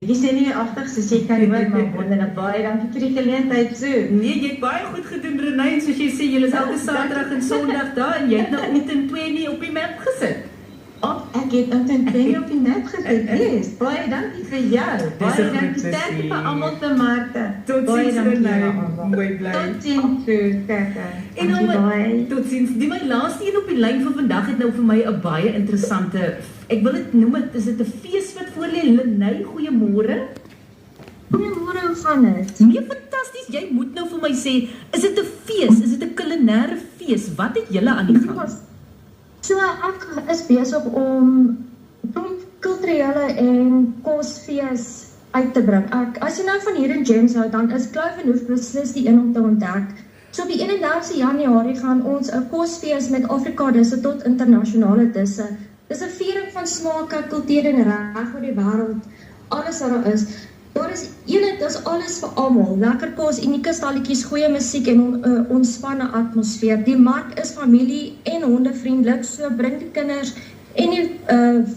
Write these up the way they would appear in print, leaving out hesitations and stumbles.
Jy sê nie agtig soos jy kan hoor, maar wonderlik baie dankie vir die geleentheid so. Nee, jy het baie goed gedoen, Renée, soos jy sê, julle is elke Saterdag en Sondag daar en jy het nou omtrent 2 nie op die map gesit. Ek het omtrent 2 op die map gesit. Yes, baie dankie vir jou. Baie goed dankie te sterkte sien. vir almal te Martha. Totsiens, Renée. Mooi bly. Totsiens, Kaka. En nou, totsiens. Die my laaste een op die lyn van vandag het nou vir my 'n baie interessante, ek wil dit noem, is dit 'n fees wat voor lê? Renée, goeiemôre. Goeiemôre, hoe gaan dit? Nee, fantasties. Jy moet nou vir my sê, is dit 'n fees? Is dit 'n kulinaire fees? Wat het julle aan die gang? So, ek is besig om kulturele en kosfees uit te bring. As jy nou van hier in Gems hou, dan is Kluivenhoef beslis die een om te ontdek. So op die 31 Januarie gaan ons 'n kosfees met Afrika disse tot internasionale disse. Dis 'n viering van smake, kulture en reg oor die wêreld. Alles wat daar is. Daar is dis alles vir almal. Lekker kos, unieke stalletjies, goeie musiek en 'n ontspanne atmosfeer. Die mark is familie en hondevriendelik, so bring die kinders en die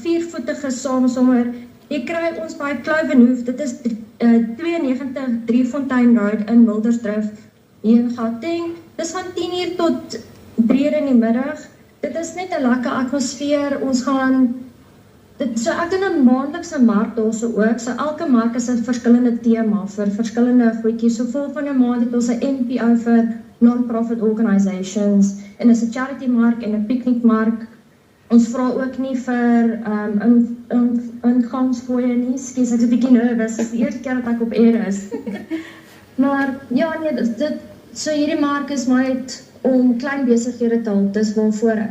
viervoetiges saam sommer. Jy kry ons by Kluivenhoef, dit is 92 Driefontein Road in Mildersdrift hier in Gauteng. Dis van 10:00 tot 3:00 in die middag. Dit is net 'n lekker atmosfeer. Ons gaan so ek doen 'n maandelikse mark daarso ook. So elke mark is 'n verskillende tema vir verskillende goedjies. So volgende maand het ons 'n NPO vir non-profit organisations en is 'n charity mark en 'n piknikmark. Ons vra ook nie vir ingangsfooie nie. Skus, ek is 'n bietjie nervus. Dit is die eerste keer dat ek op air is. Maar ja, nee, so hierdie mark is maar net om klein besighede te help. Dis waarvoor ek